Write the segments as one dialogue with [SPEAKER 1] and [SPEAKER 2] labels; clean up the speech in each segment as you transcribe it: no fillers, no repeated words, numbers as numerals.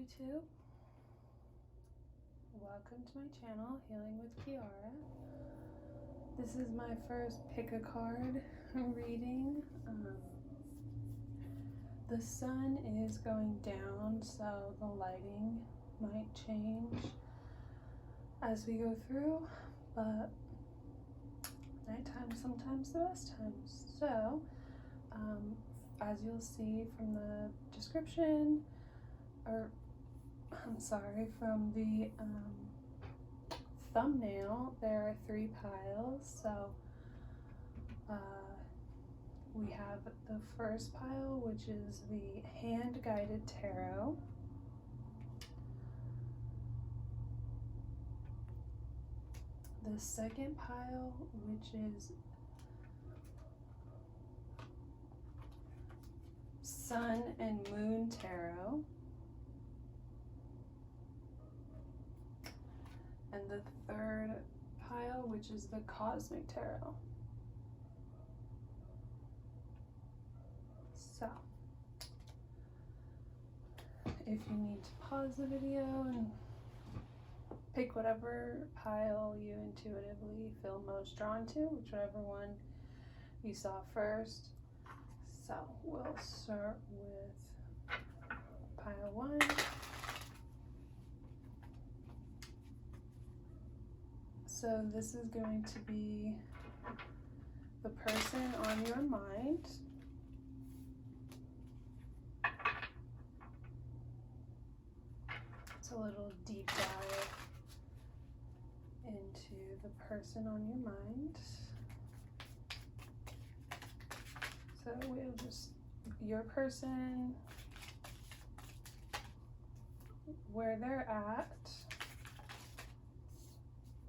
[SPEAKER 1] YouTube. Welcome to my channel, Healing with Kiara. This is my first pick a card reading. The sun is going down, so the lighting might change as we go through, but nighttime is sometimes the best times. So, as you'll see from the description, from the thumbnail, there are 3 piles. So we have the first pile, which is the hand-guided tarot. The second pile, which is Sun and Moon Tarot. And the third pile, which is the Cosmic Tarot. So, if you need to pause the video and pick whatever pile you intuitively feel most drawn to, whichever one you saw first. So, we'll start with pile 1. So this is going to be the person on your mind. It's a little deep dive into the person on your mind. So we'll just, your person, where they're at,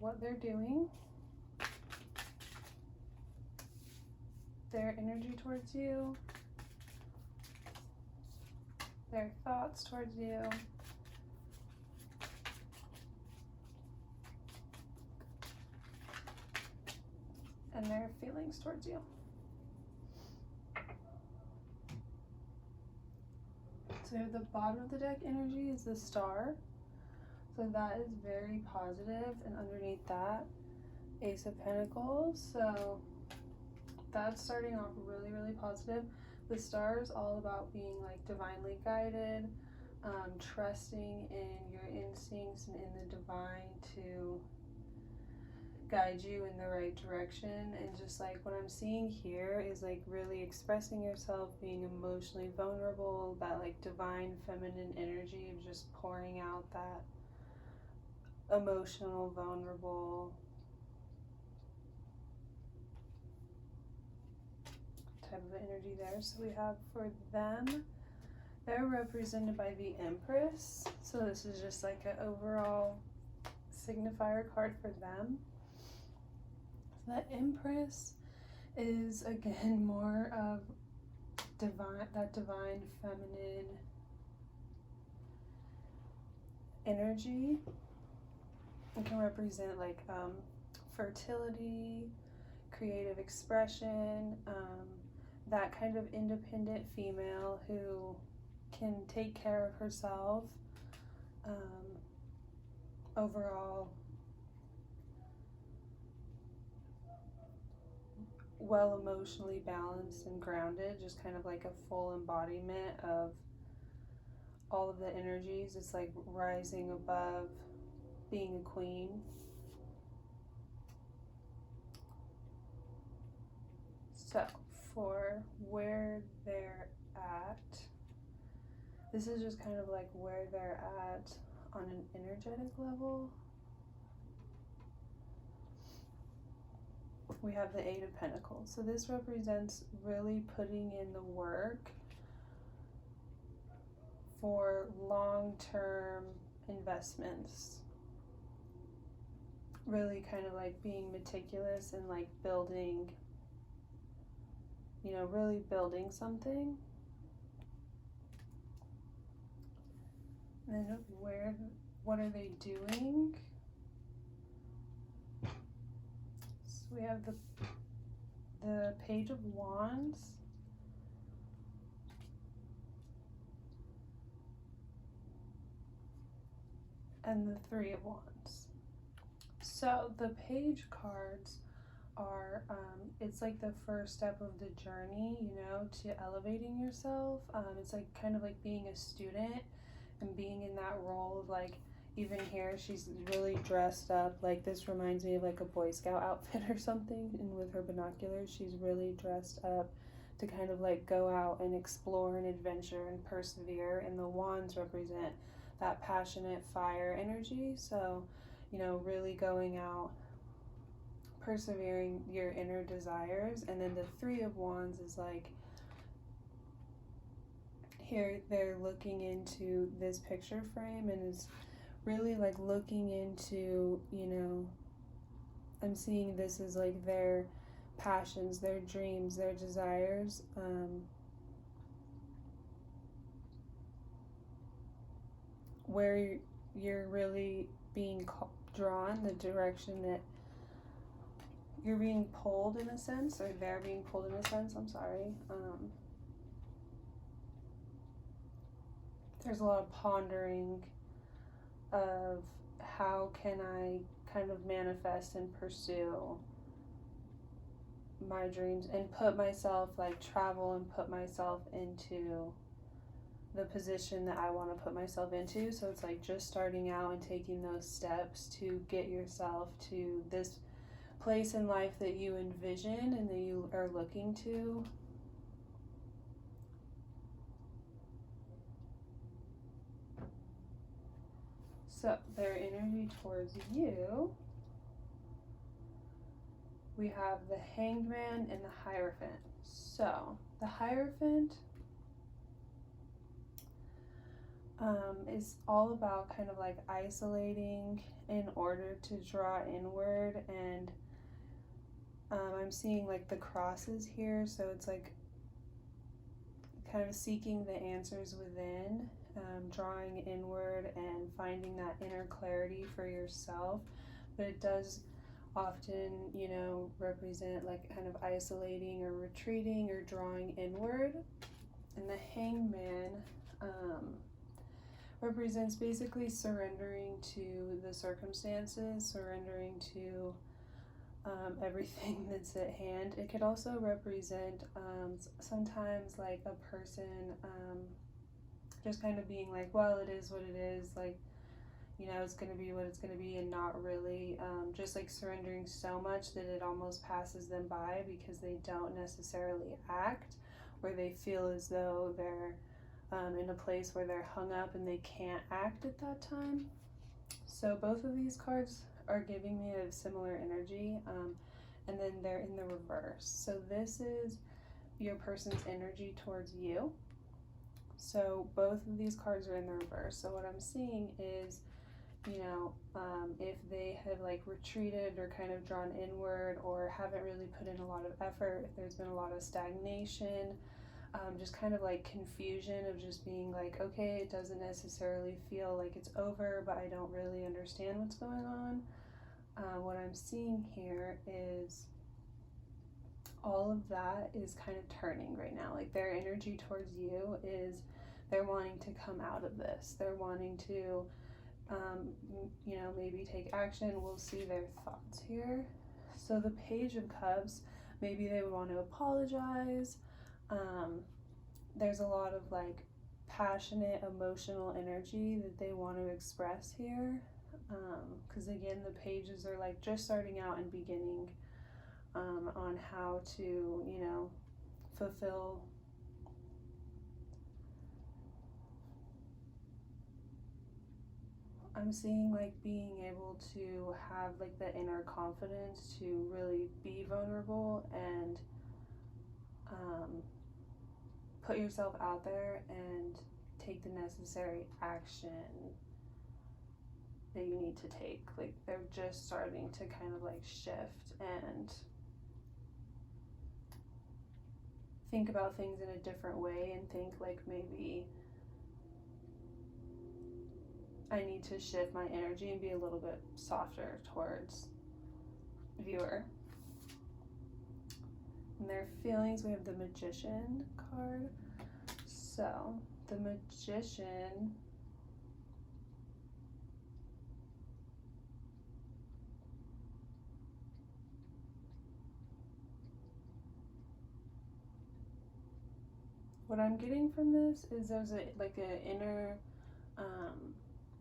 [SPEAKER 1] what they're doing, their energy towards you, their thoughts towards you, and their feelings towards you. So the bottom of the deck energy is the Star. So that is very positive, and underneath that, Ace of Pentacles. So that's starting off really, really positive. The Star is all about being like divinely guided, trusting in your instincts and in the divine to guide you in the right direction. And just like what I'm seeing here is like really expressing yourself, being emotionally vulnerable, that like divine feminine energy of just pouring out that emotional, vulnerable type of energy there. So we have for them, they're represented by the Empress. So this is just like an overall signifier card for them. So the Empress is again more of divine feminine energy. It can represent like fertility, creative expression, that kind of independent female who can take care of herself, overall well emotionally balanced and grounded, just kind of like a full embodiment of all of the energies. It's like rising above being a queen. So for where they're at, this is just kind of like where they're at on an energetic level. We have the 8 of Pentacles. So this represents really putting in the work for long-term investments. Really kind of like being meticulous and like building, you know, really building something. And then what are they doing? So we have the Page of Wands. and the Three of Wands. So the Page cards are, it's like the first step of the journey, you know, to elevating yourself. It's like kind of like being a student and being in that role of like, even here, she's really dressed up. Like, this reminds me of like a Boy Scout outfit or something. And with her binoculars, she's really dressed up to kind of like go out and explore and adventure and persevere. And the wands represent that passionate fire energy. So, you know, really going out, persevering your inner desires. And then the Three of Wands is like, here they're looking into this picture frame and is really like looking into, you know, I'm seeing this as like their passions, their dreams, their desires, where you're really being drawn, the direction that you're being pulled in a sense, or they're being pulled in a sense, I'm sorry. There's a lot of pondering of how can I kind of manifest and pursue my dreams and put myself, like travel and put myself into the position that I want to put myself into. So it's like just starting out and taking those steps to get yourself to this place in life that you envision and that you are looking to. So their energy towards you, we have the Hanged Man and the Hierophant. So the Hierophant is all about kind of like isolating in order to draw inward, and I'm seeing like the crosses here, so it's like kind of seeking the answers within, drawing inward and finding that inner clarity for yourself. But it does often, you know, represent like kind of isolating or retreating or drawing inward. And the Hanged Man represents basically surrendering to the circumstances, surrendering to everything that's at hand. It could also represent sometimes like a person just kind of being like, well, it is what it is, like, you know, it's going to be what it's going to be, and not really just like surrendering so much that it almost passes them by because they don't necessarily act, or they feel as though they're in a place where they're hung up and they can't act at that time. So both of these cards are giving me a similar energy, and then they're in the reverse. So this is your person's energy towards you. So both of these cards are in the reverse. So what I'm seeing is, you know, if they have like retreated or kind of drawn inward or haven't really put in a lot of effort, if there's been a lot of stagnation, just kind of like confusion of just being like, okay, it doesn't necessarily feel like it's over, but I don't really understand what's going on. What I'm seeing here is all of that is kind of turning right now. Like their energy towards you is they're wanting to come out of this. They're wanting to, you know, maybe take action. We'll see their thoughts here. So the Page of Cups, maybe they would want to apologize. There's a lot of like passionate, emotional energy that they want to express here. Because again, the pages are like just starting out and beginning on how to, you know, fulfill I'm seeing like being able to have like the inner confidence to really be vulnerable and put yourself out there and take the necessary action that you need to take. Like they're just starting to kind of like shift and think about things in a different way and think like maybe I need to shift my energy and be a little bit softer towards viewer. And their feelings, we have the Magician card. So the Magician what I'm getting from this is there's an inner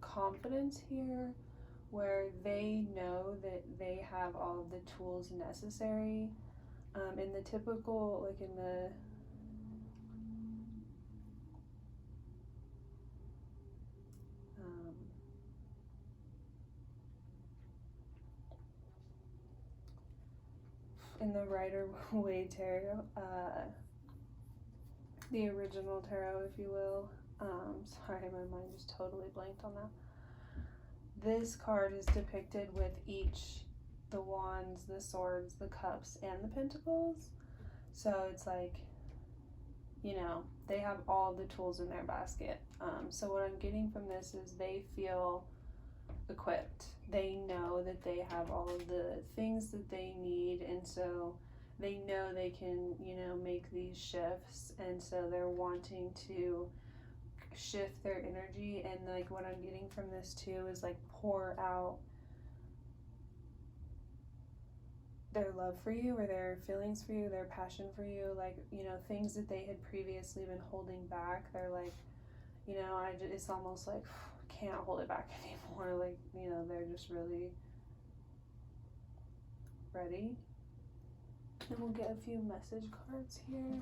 [SPEAKER 1] confidence here where they know that they have all of the tools necessary. In the typical, like in the Rider-Waite tarot, the original tarot, if you will. Sorry, my mind just totally blanked on that. This card is depicted with the wands, the swords, the cups, and the pentacles. So it's like, you know, they have all the tools in their basket. So what I'm getting from this is they feel equipped. They know that they have all of the things that they need, and so they know they can, you know, make these shifts, and so they're wanting to shift their energy. And like what I'm getting from this too is like pour out their love for you, or their feelings for you, their passion for you, like, you know, things that they had previously been holding back. They're like, you know, it's almost like can't hold it back anymore. Like, you know, they're just really ready. And we'll get a few message cards here.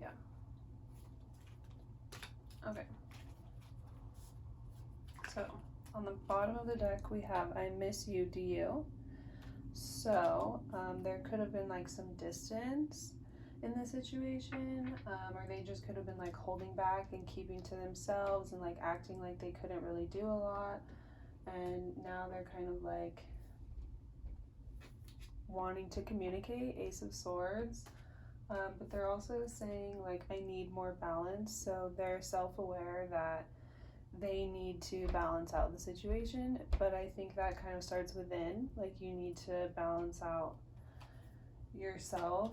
[SPEAKER 1] Yeah. Okay. So on the bottom of the deck we have I miss you, do you? So there could have been like some distance in the situation, or they just could have been like holding back and keeping to themselves and like acting like they couldn't really do a lot, and now they're kind of like wanting to communicate, Ace of Swords. But they're also saying like I need more balance, so they're self-aware that they need to balance out the situation. But I think that kind of starts within, like you need to balance out yourself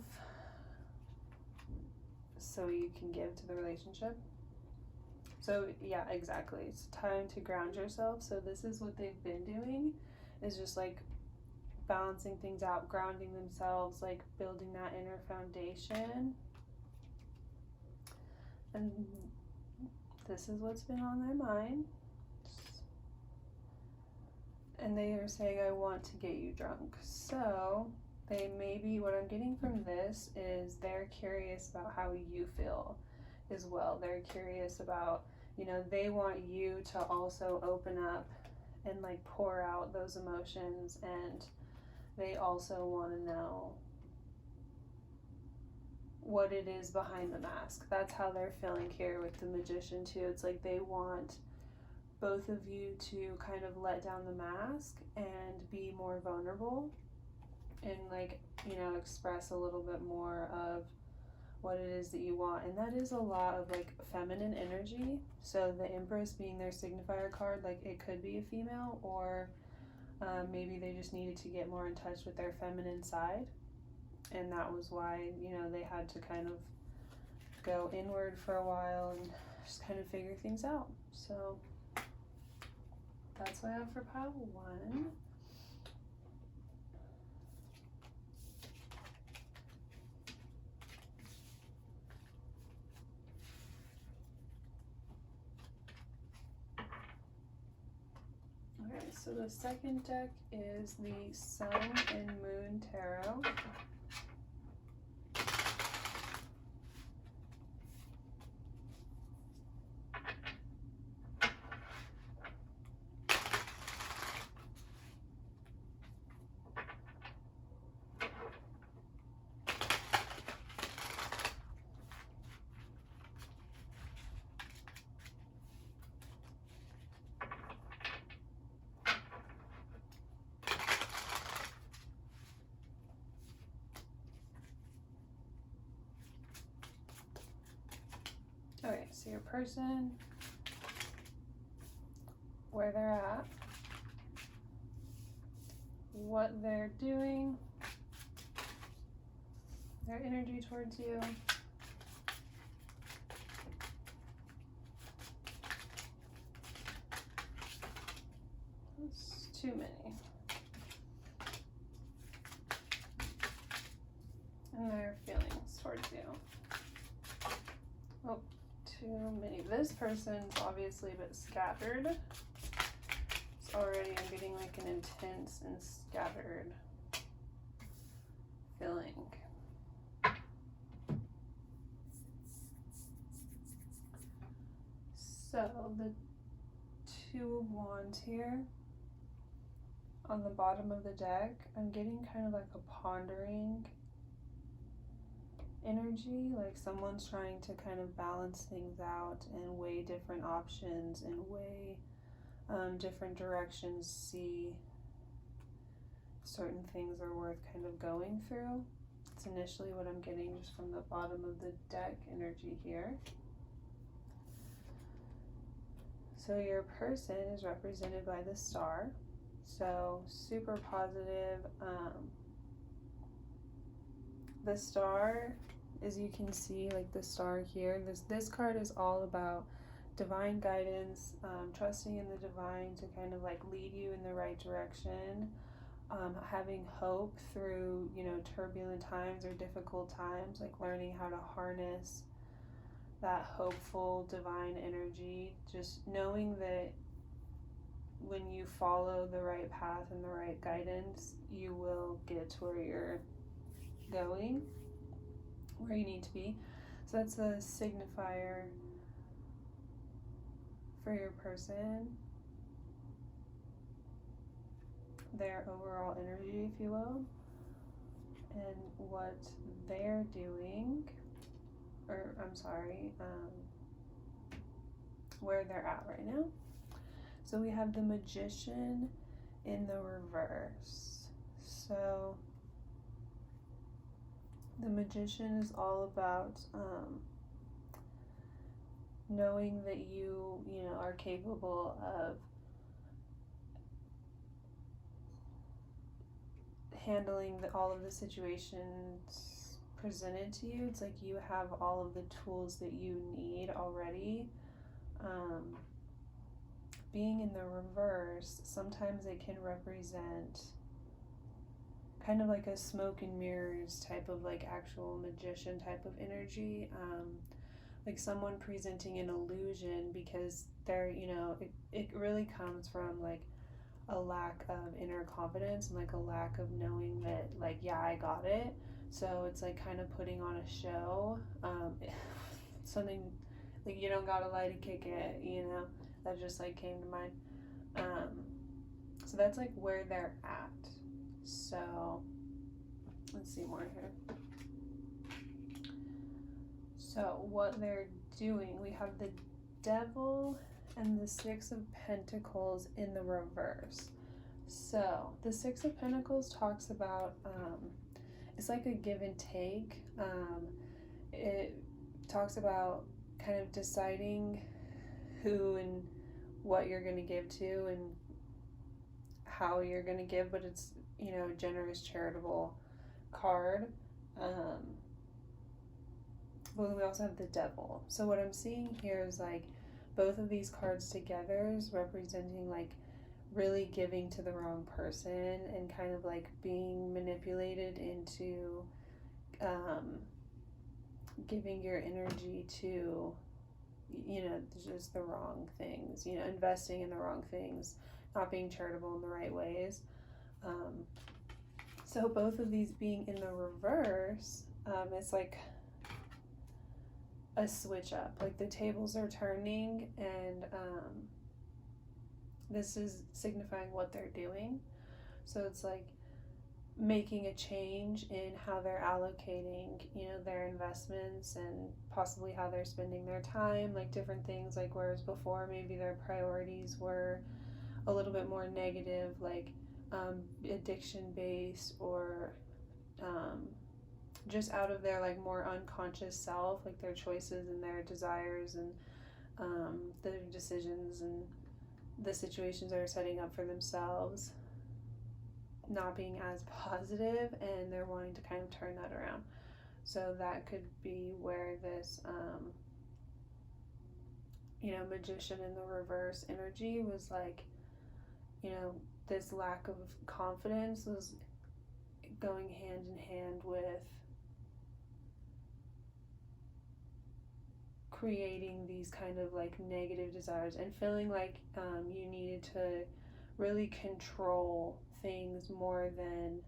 [SPEAKER 1] so you can give to the relationship. So yeah, exactly, it's time to ground yourself. So this is what they've been doing, is just like balancing things out, grounding themselves, like building that inner foundation. And this is what's been on their mind. And they are saying, I want to get you drunk. So they maybe, what I'm getting from this is they're curious about how you feel as well. They're curious about, you know, they want you to also open up and like pour out those emotions, and they also want to know what it is behind the mask. That's how they're feeling here with the Magician too. It's like they want both of you to kind of let down the mask and be more vulnerable and like, you know, express a little bit more of what it is that you want. And that is a lot of like feminine energy. So the Empress being their signifier card, like it could be a female, or maybe they just needed to get more in touch with their feminine side, and that was why, you know, they had to kind of go inward for a while and just kind of figure things out. So that's what I have for pile 1. Okay, so the second deck is the Sun and Moon Tarot. your person, where they're at, what they're doing, their energy towards you. That's too many. And their feelings towards you. Oh, too many. This person's obviously a bit scattered. It's already, I'm getting like an intense and scattered feeling. So the Two of Wands here on the bottom of the deck, I'm getting kind of like a pondering energy, like someone's trying to kind of balance things out and weigh different options and weigh different directions, see certain things are worth kind of going through. It's initially what I'm getting just from the bottom of the deck energy here. So your person is represented by the Star, so super positive. The Star, as you can see, like the Star here, this card is all about divine guidance, trusting in the divine to kind of like lead you in the right direction, having hope through, you know, turbulent times or difficult times, like learning how to harness that hopeful divine energy, just knowing that when you follow the right path and the right guidance, you will get to where you're going, where you need to be. So that's a signifier for your person, their overall energy, if you will, and what they're doing, or I'm sorry, where they're at right now. So we have the Magician in the reverse. So the Magician is all about knowing that you know, are capable of handling all of the situations presented to you. It's like you have all of the tools that you need already. Being in the reverse, sometimes it can represent kind of like a smoke and mirrors type of like actual magician type of energy, like someone presenting an illusion, because they're, you know, it really comes from like a lack of inner confidence and like a lack of knowing that, like, yeah, I got it. So it's like kind of putting on a show, something like you don't gotta lie to kick it, you know, that just like came to mind. So that's like where they're at. So let's see more here. So what they're doing, we have the Devil and the Six of Pentacles in the reverse. So the Six of Pentacles talks about, it's like a give and take. It talks about kind of deciding who and what you're going to give to and how you're going to give, but it's, you know, generous, charitable card. But we also have the Devil. So what I'm seeing here is like both of these cards together is representing like really giving to the wrong person and kind of like being manipulated into giving your energy to, you know, just the wrong things, you know, investing in the wrong things, not being charitable in the right ways. So both of these being in the reverse, it's like a switch up, like the tables are turning, and this is signifying what they're doing. So it's like making a change in how they're allocating, you know, their investments and possibly how they're spending their time, like different things, like whereas before maybe their priorities were a little bit more negative, like addiction based, or just out of their like more unconscious self, like their choices and their desires and the decisions and the situations they're setting up for themselves not being as positive, and they're wanting to kind of turn that around. So that could be where this magician in the reverse energy was like, this lack of confidence was going hand in hand with creating these kind of like negative desires and feeling like you needed to really control things more than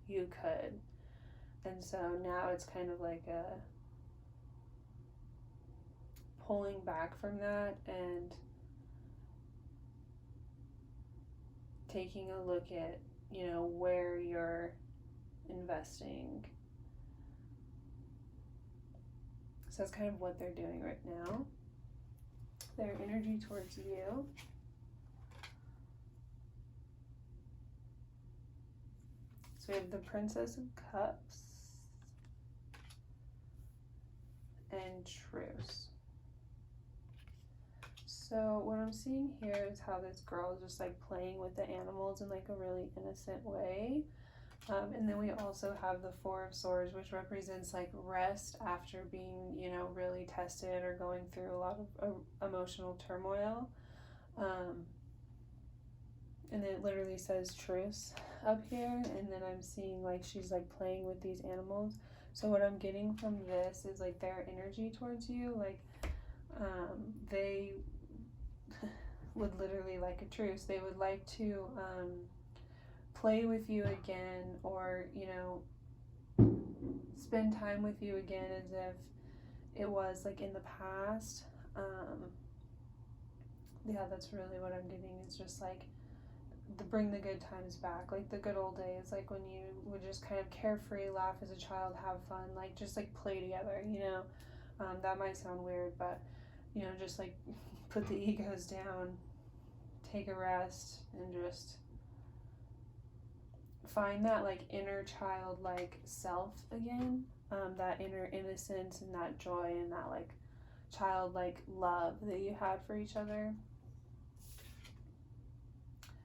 [SPEAKER 1] you could. And so now it's kind of like a pulling back from that and taking a look at, where you're investing. So that's kind of what they're doing right now. Their energy towards you. So we have the Princess of Cups and Truce. So what I'm seeing here is how this girl is just like playing with the animals in like a really innocent way. And then we also have the Four of Swords, which represents like rest after being, really tested or going through a lot of emotional turmoil. And then it literally says truce up here. And then I'm seeing like she's like playing with these animals. So what I'm getting from this is like their energy towards you, like they would literally like a truce. They would like to play with you again, or spend time with you again as if it was like in the past. Yeah, that's really what I'm getting, is just like bring the good times back, like the good old days, like when you would just kind of carefree, laugh as a child, have fun, like just like play together. That might sound weird, but just like put the egos down, take a rest, and just find that like inner childlike self again, that inner innocence and that joy and that like childlike love that you had for each other.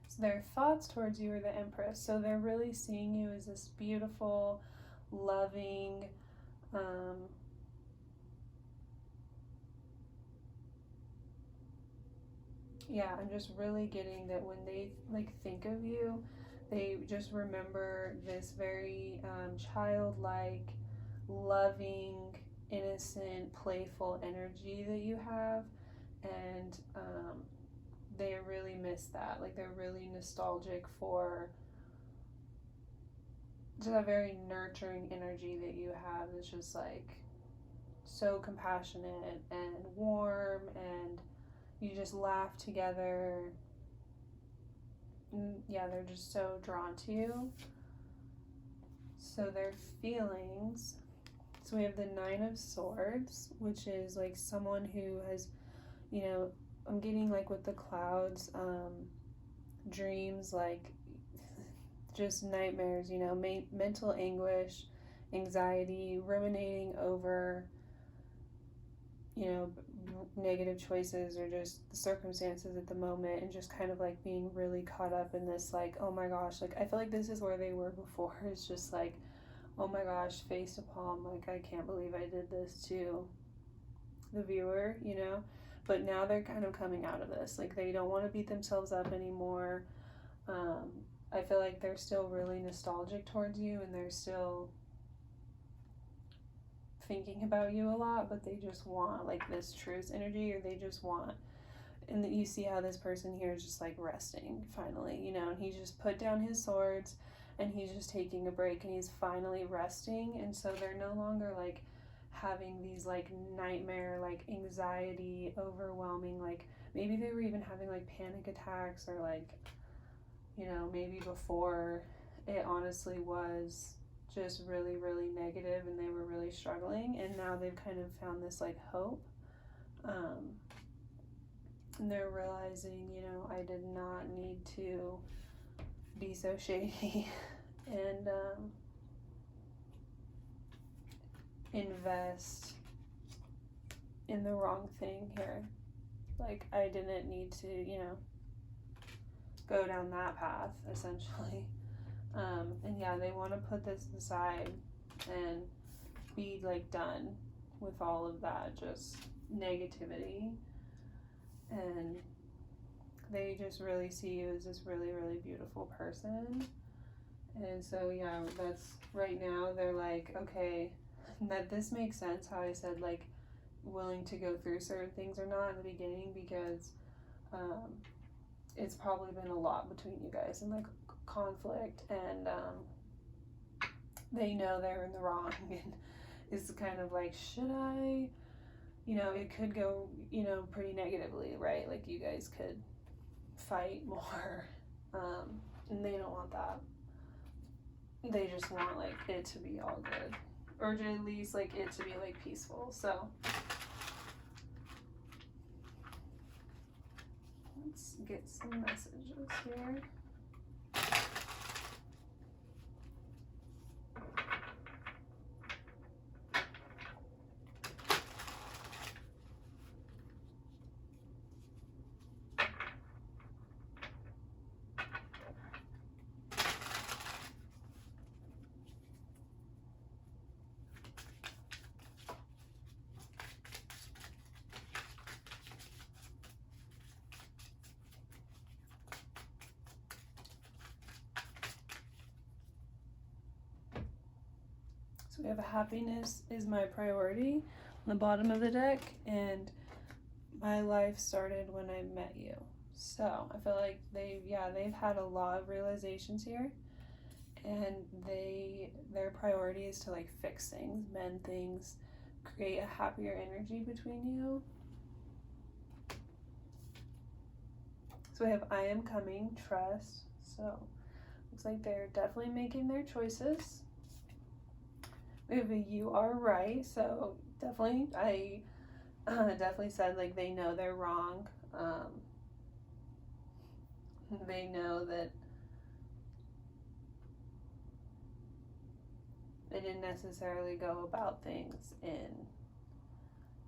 [SPEAKER 1] So their thoughts towards you are the Empress. So they're really seeing you as this beautiful, loving, I'm just really getting that when they like think of you, they just remember this very childlike, loving, innocent, playful energy that you have, and they really miss that. Like they're really nostalgic for just that very nurturing energy that you have. It's just like so compassionate and warm, and you just laugh together. Yeah, they're just so drawn to you. So their feelings. So we have the Nine of Swords, which is like someone who has, I'm getting like with the clouds, dreams, like just nightmares, mental anguish, anxiety, ruminating over, negative choices or just the circumstances at the moment, and just kind of like being really caught up in this like, oh my gosh, like I feel like this is where they were before. It's just like, oh my gosh, face to palm, like I can't believe I did this to the viewer, but now they're kind of coming out of this, like they don't want to beat themselves up anymore. I feel like they're still really nostalgic towards you, and they're still thinking about you a lot, but they just want like this truce energy, or they just want, and you see how this person here is just like resting finally, and he just put down his swords and he's just taking a break and he's finally resting. And so they're no longer like having these like nightmare, like anxiety, overwhelming, like maybe they were even having like panic attacks, or like, maybe before it honestly was just really, really negative and they were really struggling, and now they've kind of found this like hope, and they're realizing, I did not need to be so shady and invest in the wrong thing here. Like, I didn't need to, you know, go down that path, essentially. And yeah, they want to put this aside and be like done with all of that just negativity, and they just really see you as this really, really beautiful person. And so yeah, that's right now they're like, okay, that this makes sense how I said like willing to go through certain things or not in the beginning, because it's probably been a lot between you guys and like conflict, and they know they're in the wrong, and it's kind of like, should I, you know, it could go, you know, pretty negatively, right? Like you guys could fight more, and they don't want that. They just want like it to be all good, or at least like it to be like peaceful. So let's get some messages here. So we have happiness is my priority on the bottom of the deck, and my life started when I met you. So I feel like they've had a lot of realizations here, and their priority is to like fix things, mend things, create a happier energy between you. So we have I am coming, trust. So looks like they're definitely making their choices. We have a you are right. So definitely, I definitely said like they know they're wrong. They know that they didn't necessarily go about things in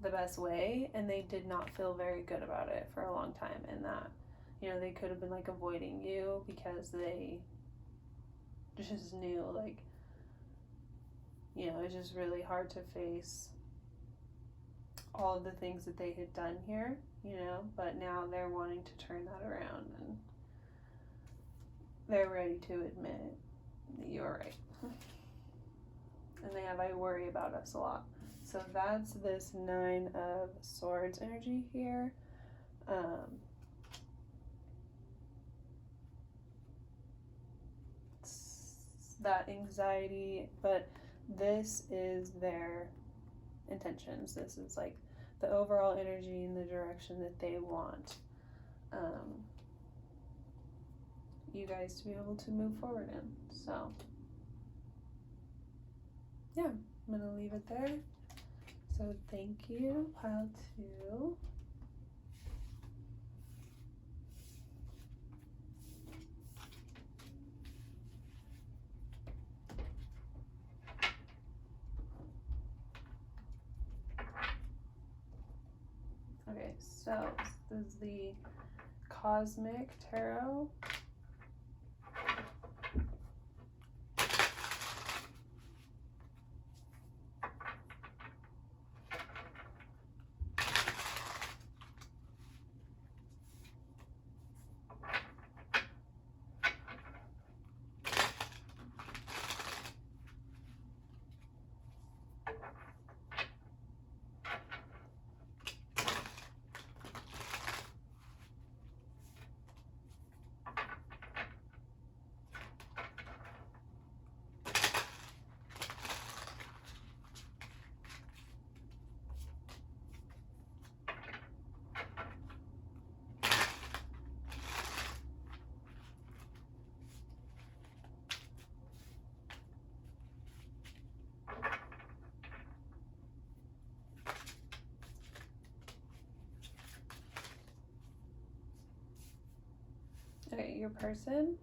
[SPEAKER 1] the best way, and they did not feel very good about it for a long time, and that, you know, they could have been like avoiding you because they just knew like, you know, it's just really hard to face all of the things that they had done here, you know, but now they're wanting to turn that around, and they're ready to admit that you're right. And they have I worry about us a lot. So that's this 9 of Swords energy here. That anxiety, but this is their intentions. This is like the overall energy and the direction that they want you guys to be able to move forward in. So yeah, I'm gonna leave it there. So thank you, pile 2. Okay, so this is the Cosmic Tarot. Okay, your person,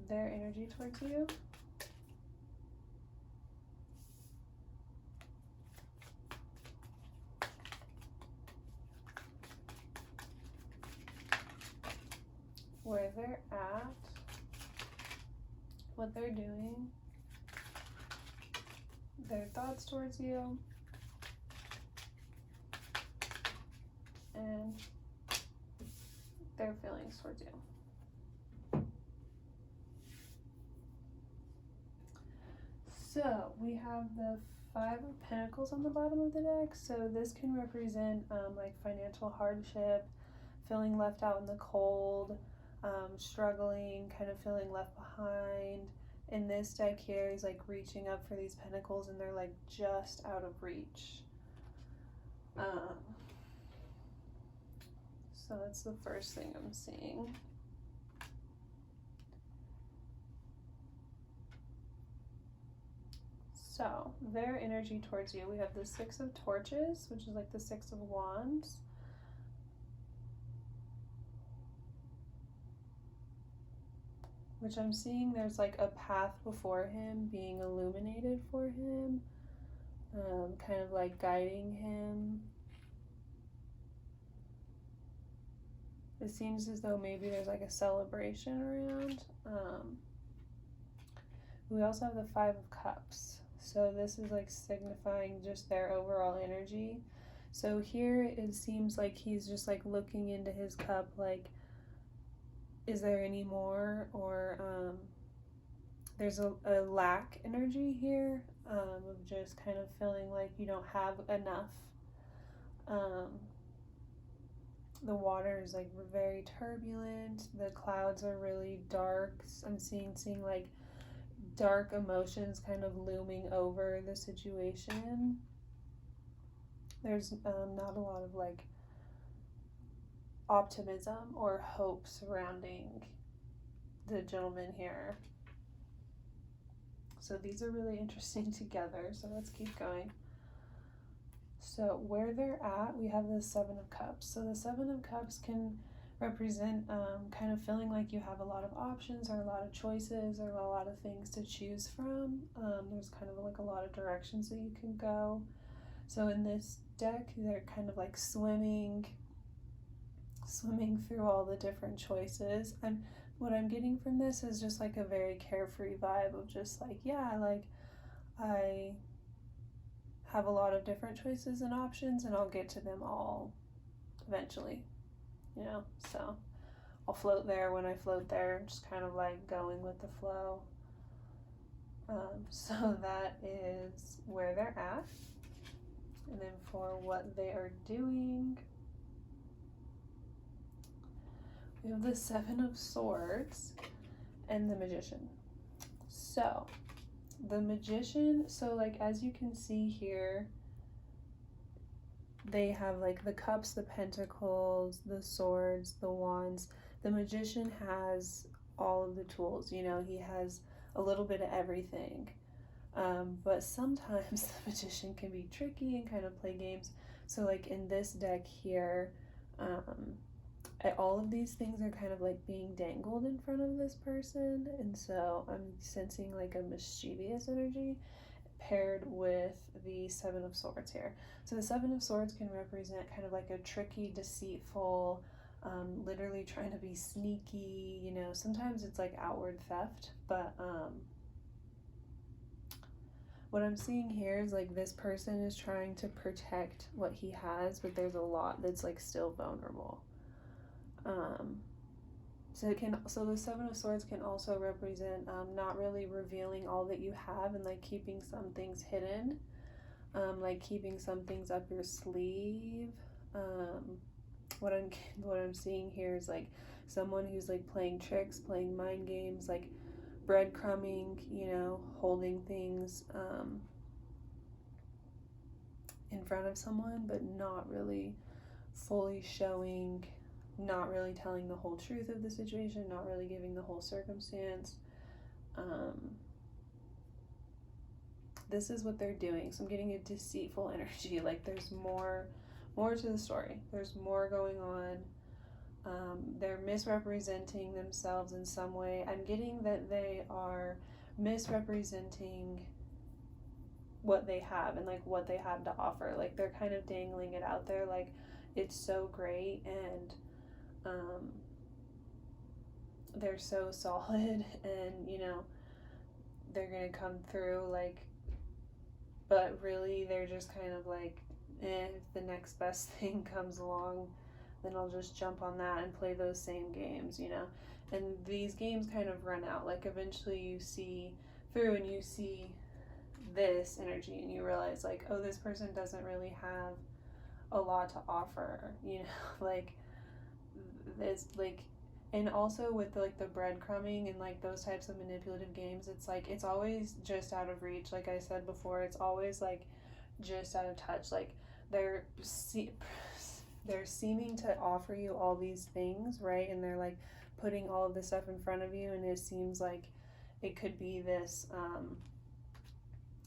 [SPEAKER 1] their energy towards you. where they're at, what they're doing, their thoughts towards you, and their feelings towards you. So we have the Five of Pentacles on the bottom of the deck. So this can represent like financial hardship, feeling left out in the cold, struggling, kind of feeling left behind. In this deck here is like reaching up for these pentacles and they're like just out of reach. So that's the first thing I'm seeing. So their energy towards you, we have the Six of Torches, which is like the Six of Wands. Which I'm seeing there's like a path before him being illuminated for him, kind of like guiding him. It seems as though maybe there's like a celebration around. We also have the Five of Cups. So this is like signifying just their overall energy. So here it seems like he's just like looking into his cup like, is there any more? Or there's a lack energy here of just kind of feeling like you don't have enough. The water is like very turbulent. The clouds are really dark. I'm seeing like dark emotions kind of looming over the situation. There's not a lot of like optimism or hope surrounding the gentleman here. So these are really interesting together. So let's keep going. So where they're at, we have the Seven of Cups. So the Seven of Cups can represent kind of feeling like you have a lot of options or a lot of choices or a lot of things to choose from. There's kind of like a lot of directions that you can go. So in this deck, they're kind of like swimming through all the different choices. What I'm getting from this is just like a very carefree vibe of just like, yeah, like I have a lot of different choices and options and I'll get to them all eventually, you know? So I'll float there when I float there, just kind of like going with the flow. So that is where they're at. And then for what they are doing, we have the Seven of Swords and the Magician. So the Magician, so like as you can see here, they have like the cups, the pentacles, the swords, the wands. The Magician has all of the tools, you know, he has a little bit of everything. But sometimes the Magician can be tricky and kind of play games. So like in this deck here, all of these things are kind of like being dangled in front of this person, and so I'm sensing like a mischievous energy paired with the Seven of Swords here. So the Seven of Swords can represent kind of like a tricky, deceitful, literally trying to be sneaky, you know, sometimes it's like outward theft, but what I'm seeing here is like this person is trying to protect what he has, but there's a lot that's like still vulnerable. So the Seven of Swords can also represent not really revealing all that you have and like keeping some things hidden, like keeping some things up your sleeve. What I'm seeing here is like someone who's like playing tricks, playing mind games, like breadcrumbing, you know, holding things in front of someone, but not really fully showing, not really telling the whole truth of the situation, not really giving the whole circumstance. This is what they're doing. So I'm getting a deceitful energy, like there's more to the story. There's more going on. They're misrepresenting themselves in some way. I'm getting that they are misrepresenting what they have and like what they have to offer. Like they're kind of dangling it out there like it's so great, and they're so solid, and you know, they're gonna come through, like, but really they're just kind of like, if the next best thing comes along, then I'll just jump on that and play those same games, you know. And these games kind of run out. Like, eventually you see through and you see this energy and you realize, like, oh, this person doesn't really have a lot to offer, you know. Like, it's like, and also with like the breadcrumbing and like those types of manipulative games, it's like it's always just out of reach. Like I said before, it's always like just out of touch. Like they're they're seeming to offer you all these things, right? And they're like putting all of this stuff in front of you, and it seems like it could be this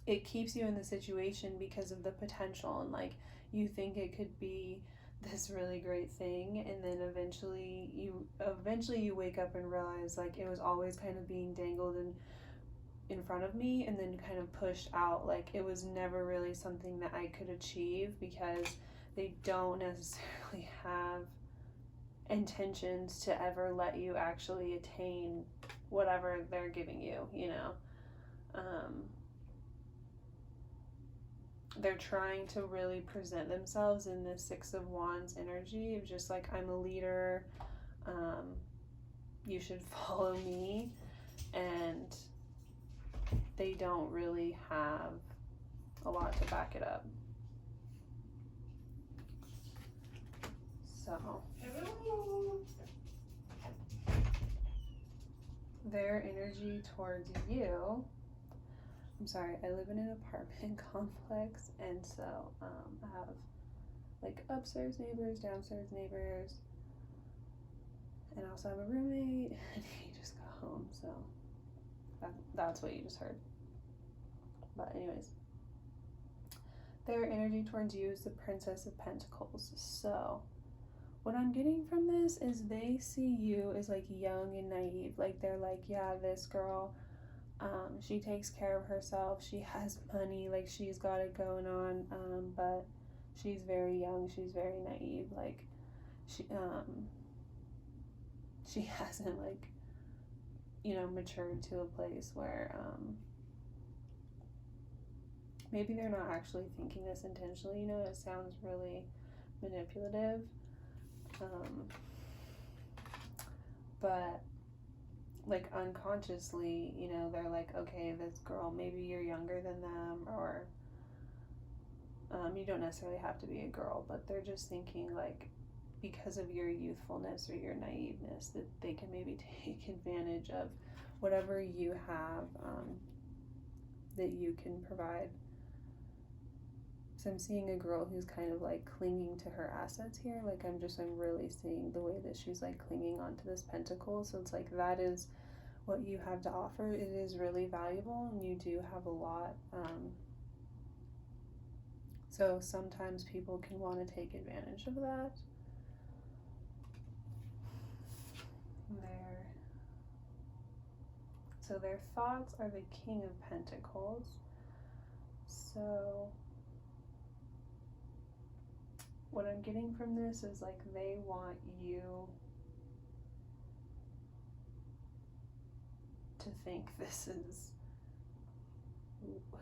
[SPEAKER 1] it keeps you in the situation because of the potential, and like you think it could be this really great thing, and then eventually you wake up and realize, like, it was always kind of being dangled in front of me and then kind of pushed out. Like, it was never really something that I could achieve because they don't necessarily have intentions to ever let you actually attain whatever they're giving you, you know. They're trying to really present themselves in this Six of Wands energy of just like, I'm a leader, you should follow me, and they don't really have a lot to back it up. So their energy towards you, I'm sorry, I live in an apartment complex, and so I have like upstairs neighbors, downstairs neighbors, and I also have a roommate, and he just got home, so that's what you just heard. But anyways, their energy towards you is the Princess of Pentacles. So what I'm getting from this is they see you as like young and naive. Like, they're like, yeah, this girl, she takes care of herself, she has money, like she's got it going on, but she's very young, she's very naive, like she hasn't, like, you know, matured to a place where maybe they're not actually thinking this intentionally, you know. It sounds really manipulative, but like unconsciously, you know, they're like, okay, this girl, maybe you're younger than them, or you don't necessarily have to be a girl, but they're just thinking, like, because of your youthfulness or your naiveness, that they can maybe take advantage of whatever you have, that you can provide. So I'm seeing a girl who's kind of like clinging to her assets here. Like, I'm really seeing the way that she's like clinging onto this pentacle. So it's like, that is what you have to offer. It is really valuable, and you do have a lot. So sometimes people can want to take advantage of that. So their thoughts are the King of Pentacles. So what I'm getting from this is, like, they want you to think this is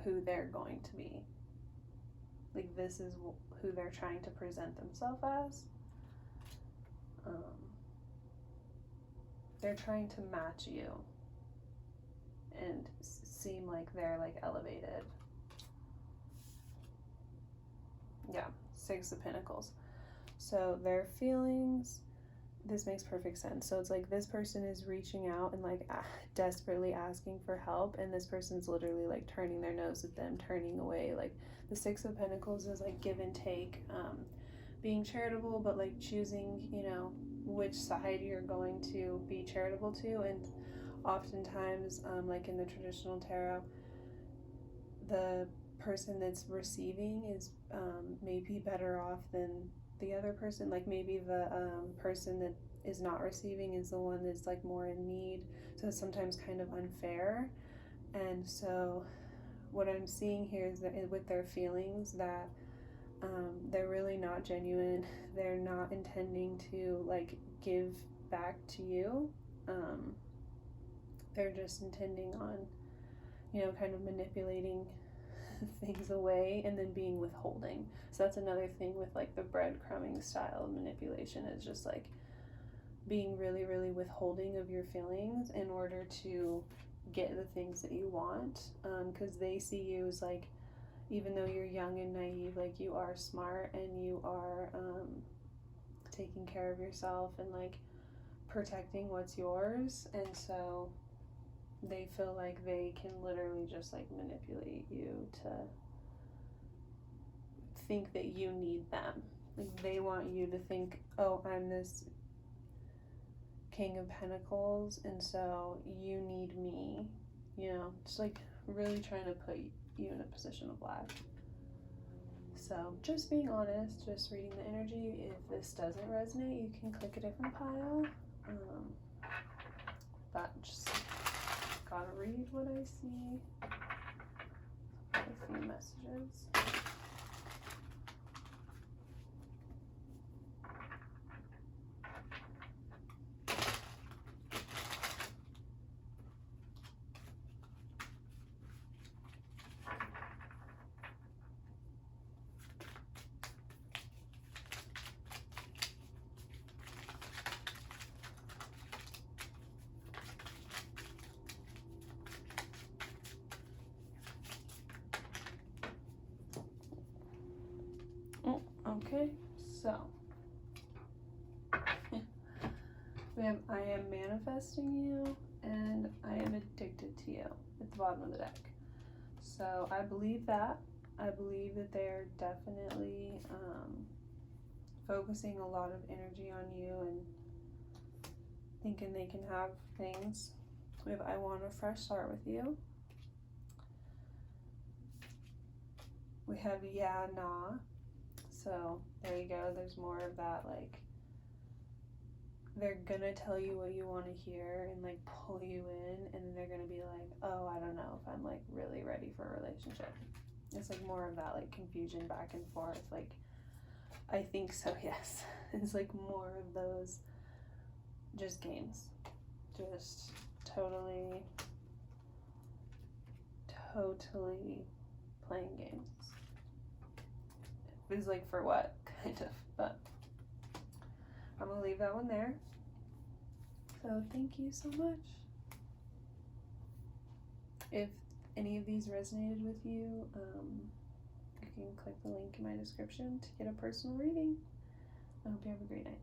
[SPEAKER 1] who they're going to be. Like, this is who they're trying to present themselves as. They're trying to match you and seem like they're like elevated. Yeah, Six of Pentacles. So their feelings, this makes perfect sense. So it's like, this person is reaching out and like desperately asking for help, and this person's literally like turning their nose at them, turning away. Like, the Six of Pentacles is like give and take, being charitable, but like choosing, you know, which side you're going to be charitable to. And oftentimes, like in the traditional tarot, the person that's receiving is maybe better off than the other person. Like, maybe the person that is not receiving is the one that's like more in need. So it's sometimes kind of unfair. And so what I'm seeing here is that with their feelings, that they're really not genuine. They're not intending to like give back to you. they're just intending on, you know, kind of manipulating things away and then being withholding. So that's another thing with like the breadcrumbing style of manipulation, is just like being really, really withholding of your feelings in order to get the things that you want, because they see you as like, even though you're young and naive, like you are smart and you are taking care of yourself and like protecting what's yours, and so they feel like they can literally just like manipulate you to think that you need them. Like they want you to think, oh, I'm this King of Pentacles, and so you need me, you know, just like really trying to put you in a position of lack. So just being honest, just reading the energy. If this doesn't resonate, you can click a different pile. But just gotta read what I see. A few messages. Okay, so we have I am manifesting you and I am addicted to you at the bottom of the deck. So I believe that. I believe that they're definitely focusing a lot of energy on you and thinking they can have things. We have I want a fresh start with you. We have yeah, nah. So there you go. There's more of that, like they're gonna tell you what you want to hear and like pull you in, and then they're gonna be like, oh, I don't know if I'm like really ready for a relationship. It's like more of that like confusion back and forth, like I think so, yes. It's like more of those just games, just totally playing games. It's like for what, kind of, but I'm gonna leave that one there. So thank you so much. If any of these resonated with you, you can click the link in my description to get a personal reading. I hope you have a great night.